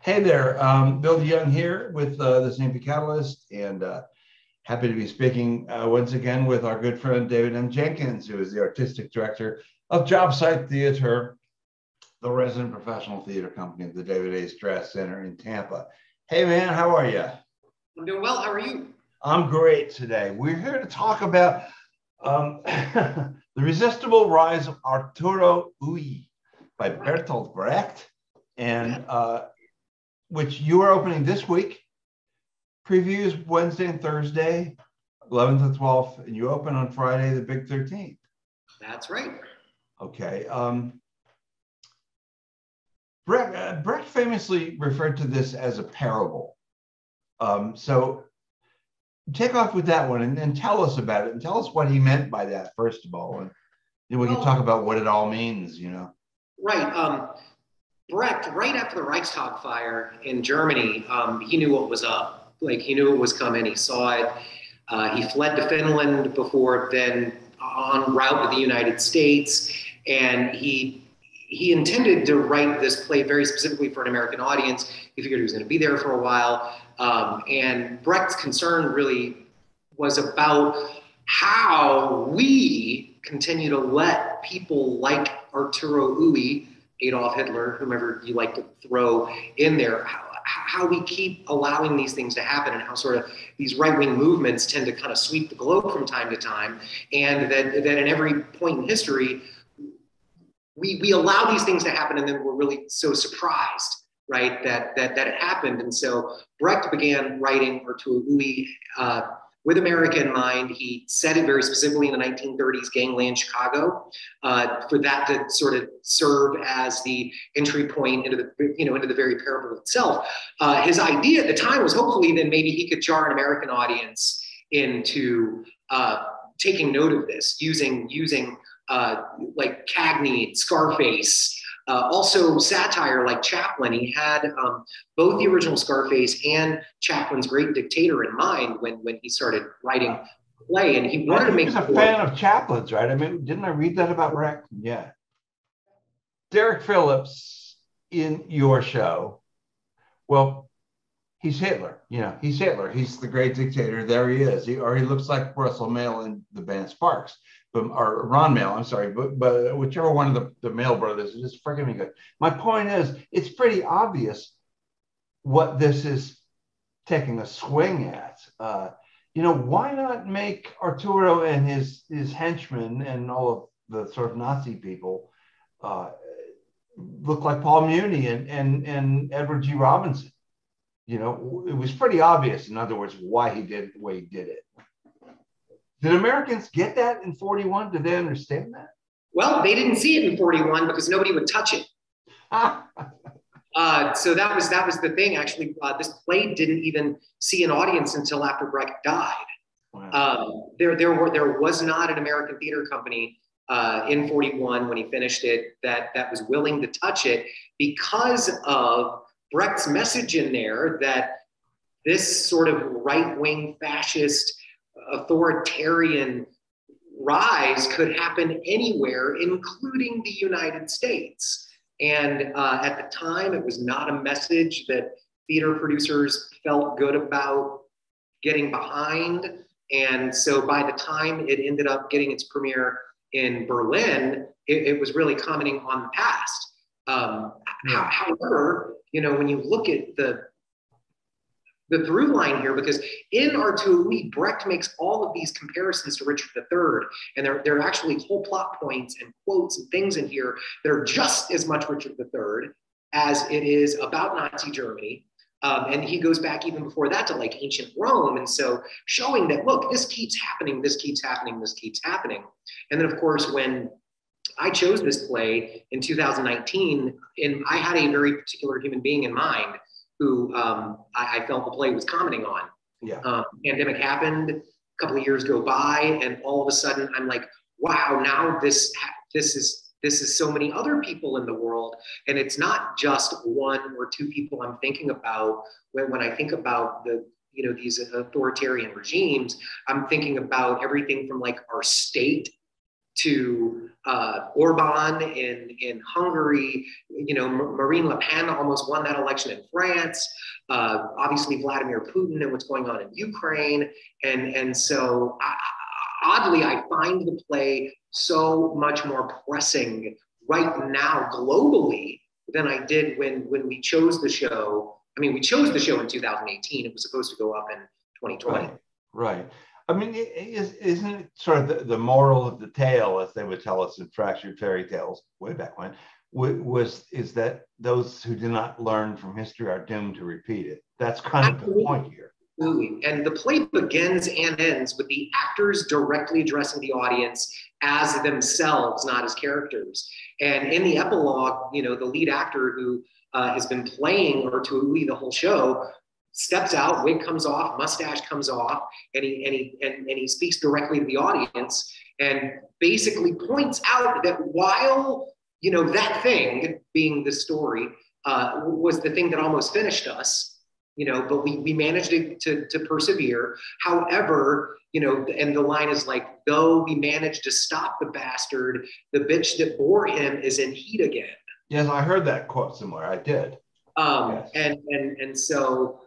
Hey there, Bill Young here with the St. Catalyst, and happy to be speaking once again with our good friend David M. Jenkins, who is the artistic director of Jobsite Theater, the resident professional theater company of the David A. Strass Center in Tampa. Hey man, how are you? I'm doing well. How are you? I'm great today. We're here to talk about the Resistible Rise of Arturo by Bertolt Brecht, and which you are opening this week. Previews Wednesday and Thursday, 11th and 12th, and you open on Friday, the big 13th. That's right. Okay. Brecht famously referred to this as a parable. So take off with that one and tell us about it, and tell us what he meant by that, first of all. And we can talk about what it all means, you know. Right. Brecht, right after the Reichstag fire in Germany, he knew what was up. Like, he knew it was coming. He saw it. He fled to Finland before then, en route to the United States, and he intended to write this play very specifically for an American audience. He figured he was going to be there for a while, and Brecht's concern really was about how we continue to let people like Arturo Ui, Adolf Hitler, whomever you like to throw in there, how we keep allowing these things to happen, and how sort of these right-wing movements tend to kind of sweep the globe from time to time, and that in every point in history, we allow these things to happen, and then we're really so surprised, right, that it happened. And so Brecht began writing Arturo Ui with America in mind. He said it very specifically in the 1930s gangland Chicago, for that to sort of serve as the entry point into the very parable itself. His idea at the time was hopefully then maybe he could jar an American audience into taking note of this, using like Cagney, Scarface, also satire like Chaplin. He had both the original Scarface and Chaplin's Great Dictator in mind when he started writing the play, and he wanted to make. He was a fan of Chaplin's, right? I mean, didn't I read that about Brecht? Yeah. Derek Phillips in your show. Well, he's Hitler. You know, he's Hitler. He's the Great Dictator. There he is. He looks like Russell Mael in the band Sparks. Or Ron Mail, I'm sorry, but whichever one of the Mail brothers, it is freaking good. My point is, it's pretty obvious what this is taking a swing at. Why not make Arturo and his henchmen and all of the sort of Nazi people look like Paul Muni and Edward G. Robinson? You know, it was pretty obvious, in other words, why he did it the way he did it. Did Americans get that in 41? Did they understand that? Well, they didn't see it in 41 because nobody would touch it. So that was the thing. Actually, this play didn't even see an audience until after Brecht died. Wow. There was not an American theater company in 41 when he finished it that was willing to touch it, because of Brecht's message in there that this sort of right-wing fascist authoritarian rise could happen anywhere, including the United States. And at the time, it was not a message that theater producers felt good about getting behind. And so by the time it ended up getting its premiere in Berlin, it was really commenting on the past. However, when you look at the through line here, because in Arturo Ui, Brecht makes all of these comparisons to Richard III, and there are actually whole plot points and quotes and things in here that are just as much Richard III as it is about Nazi Germany. And he goes back even before that to like ancient Rome. And so showing that, look, this keeps happening, this keeps happening, this keeps happening. And then of course, when I chose this play in 2019, and I had a very particular human being in mind who I felt the play was commenting on. Yeah. Pandemic happened, a couple of years go by, and all of a sudden I'm like, wow, now this is so many other people in the world, and it's not just one or two people I'm thinking about when I think about these authoritarian regimes. I'm thinking about everything from like our state to Orban in Hungary. Marine Le Pen almost won that election in France. Obviously, Vladimir Putin and what's going on in Ukraine. And so, oddly, I find the play so much more pressing right now globally than I did when we chose the show. I mean, we chose the show in 2018. It was supposed to go up in 2020. Right. I mean, isn't it sort of the moral of the tale, as they would tell us in fractured fairy tales way back when, is that those who do not learn from history are doomed to repeat it? That's kind of the point here. Absolutely. And the play begins and ends with the actors directly addressing the audience as themselves, not as characters. And in the epilogue, the lead actor who has been playing Arturo the whole show steps out, wig comes off, mustache comes off, and he speaks directly to the audience and basically points out that while that thing, being the story, was the thing that almost finished us, but we managed to persevere. However, and the line is like, though we managed to stop the bastard, the bitch that bore him is in heat again. Yes, I heard that quote somewhere. I did. Yes. And so,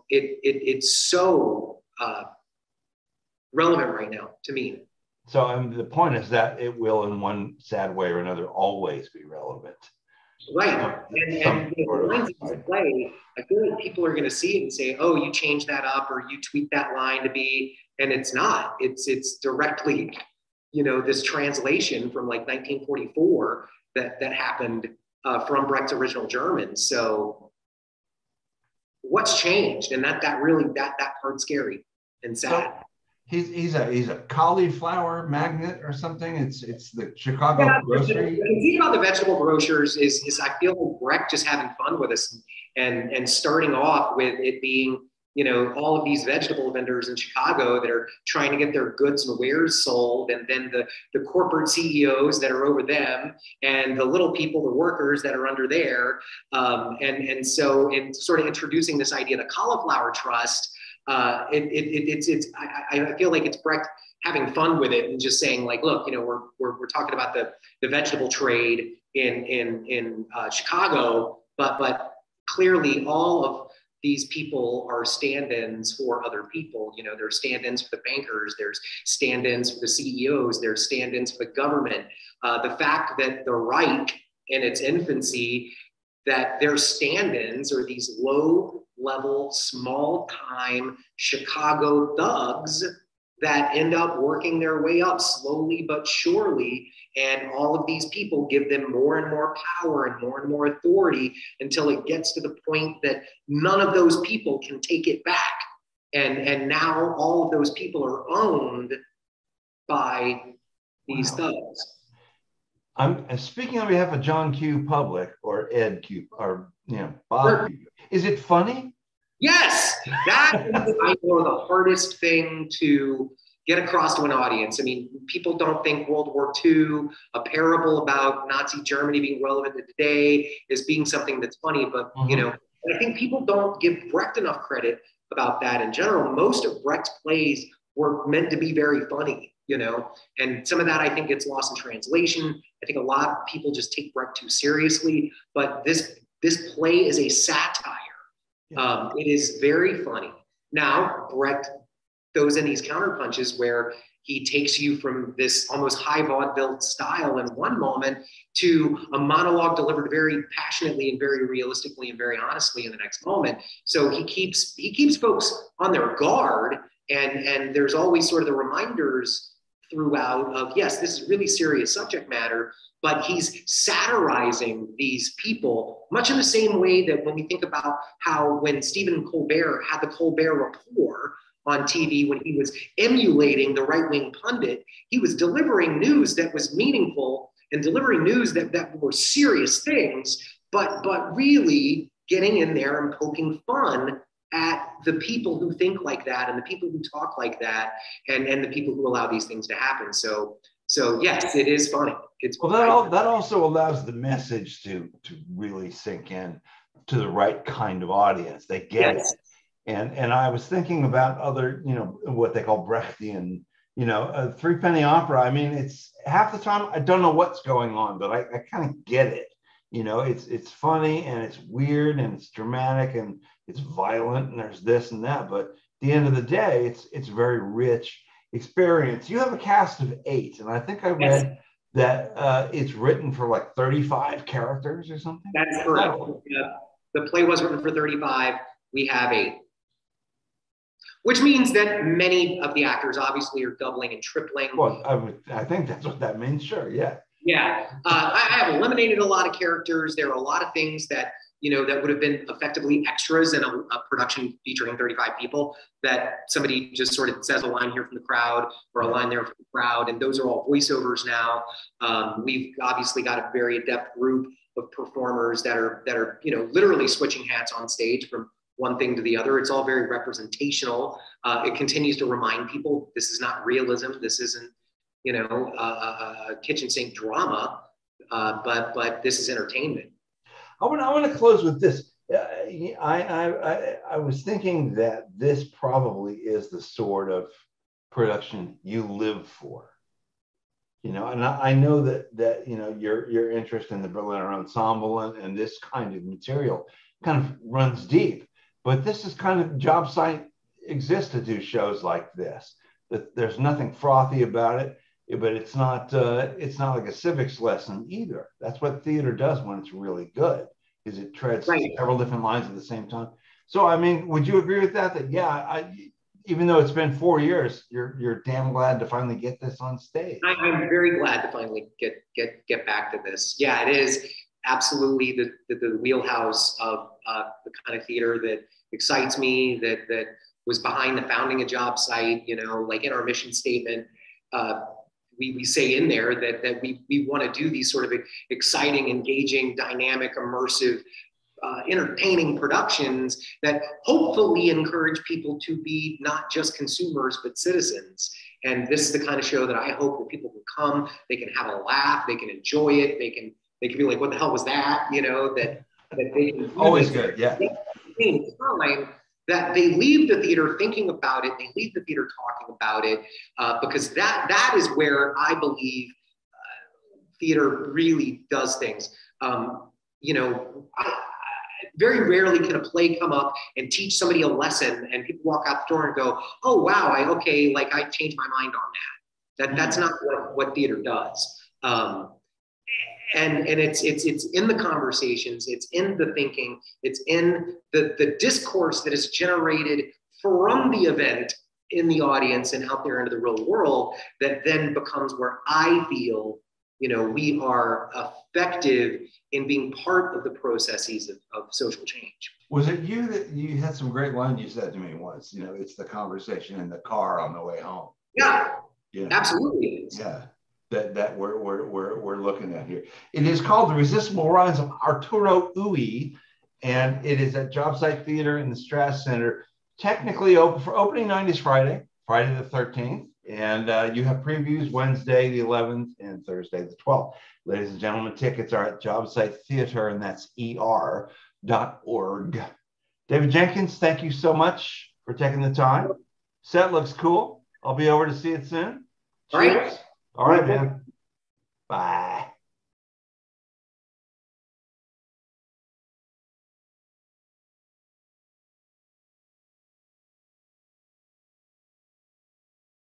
it's so relevant right now to me. So the point is that it will, in one sad way or another, always be relevant. Right. And lines in this play, I feel like people are going to see it and say, oh, you changed that up or you tweak that line to be, and it's not. It's directly, this translation from like 1944 that happened from Brecht's original German. So what's changed? And that part's scary and sad. So he's a cauliflower magnet or something. It's the Chicago grocery. The thing about the vegetable grocers is I feel like Brecht just having fun with us and starting off with it being, all of these vegetable vendors in Chicago that are trying to get their goods and wares sold, and then the corporate CEOs that are over them, and the little people, the workers that are under there, and so in sort of introducing this idea, the cauliflower trust. I feel like it's Brecht having fun with it and just saying like, look, we're talking about the vegetable trade in Chicago, but clearly all of these people are stand-ins for other people. There's stand-ins for the bankers, there's stand-ins for the CEOs, there's stand-ins for the government. The fact that the Reich in its infancy, that their stand-ins are these low-level, small-time Chicago thugs that end up working their way up slowly but surely. And all of these people give them more and more power and more authority until it gets to the point that none of those people can take it back. And now all of those people are owned by these thugs. I'm speaking on behalf of John Q. Public or Ed Q. or Bob Q. Is it funny? Yes, that is, I know, the hardest thing to get across to an audience. I mean, people don't think World War II, a parable about Nazi Germany being relevant to today, is being something that's funny. But, I think people don't give Brecht enough credit about that in general. Most of Brecht's plays were meant to be very funny, and some of that I think gets lost in translation. I think a lot of people just take Brecht too seriously, but this play is a satire. It is very funny. Now, Brecht goes in these counterpunches where he takes you from this almost high vaudeville style in one moment to a monologue delivered very passionately and very realistically and very honestly in the next moment. So he keeps folks on their guard, and there's always sort of the reminders throughout of, yes, this is really serious subject matter, but he's satirizing these people much in the same way that when we think about how when Stephen Colbert had the Colbert Report on TV, when he was emulating the right-wing pundit, he was delivering news that was meaningful and delivering news that were serious things, but really getting in there and poking fun at the people who think like that and the people who talk like that and the people who allow these things to happen. So yes, it is funny. That also allows the message to really sink in to the right kind of audience. They get it. And I was thinking about other, what they call Brechtian You know, a three penny opera. I mean, it's half the time I don't know what's going on, but I kind of get it. You know, it's funny and it's weird and it's dramatic and it's violent and there's this and that. But at the end of the day, it's very rich experience. You have a cast of 8, and I think I Yes, read that it's written for like 35 characters or something. that's correct. The play was written for 35. We have 8, which means that many of the actors obviously are doubling and tripling. Well, I think that's what that means. Sure, yeah. Yeah, I have eliminated a lot of characters. There are a lot of things that that would have been effectively extras in a production featuring 35 people that somebody just sort of says a line here from the crowd or a line there from the crowd, and those are all voiceovers now. We've obviously got a very adept group of performers that are literally switching hats on stage from one thing to the other. It's all very representational. It continues to remind people this is not realism. This isn't a kitchen sink drama, but this is entertainment. I want to close with this. I was thinking that this probably is the sort of production you live for. And I know that your interest in the Berliner Ensemble and this kind of material kind of runs deep. But this is kind of Jobsite exists to do shows like this. That there's nothing frothy about it, but it's not like a civics lesson either. That's what theater does when it's really good, is it treads several different lines at the same time. So I mean, would you agree with that? That yeah, even though it's been 4 years, you're damn glad to finally get this on stage. I'm very glad to finally get back to this. Yeah, it is absolutely the wheelhouse of the kind of theater that excites me, that was behind the founding of Jobsite. Like in our mission statement, we say in there that we want to do these sort of exciting, engaging, dynamic, immersive, entertaining productions that hopefully encourage people to be not just consumers, but citizens. And this is the kind of show that I hope that people can come, they can have a laugh, they can enjoy it, they can be like, what the hell was that? That they can always good, yeah. Time that they leave the theater thinking about it, they leave the theater talking about it, because that is where I believe theater really does things. Very rarely can a play come up and teach somebody a lesson and people walk out the door and go, oh, wow, I changed my mind on that. That's not what theater does. And it's in the conversations, it's in the thinking, it's in the discourse that is generated from the event in the audience and out there into the real world that then becomes where I feel we are effective in being part of the processes of social change. Was it you that you had some great line you said to me once? It's the conversation in the car on the way home. Yeah, absolutely. Yeah, that we're looking at here. It is called The Resistible Rise of Arturo Ui, and it is at Jobsite Theater in the Strass Center. Technically open for opening night is Friday the 13th. And you have previews Wednesday, the 11th, and Thursday, the 12th. Ladies and gentlemen, tickets are at Jobsite Theater, and that's er.org. David Jenkins, thank you so much for taking the time. Set looks cool. I'll be over to see it soon. Cheers. All right, man. Bye.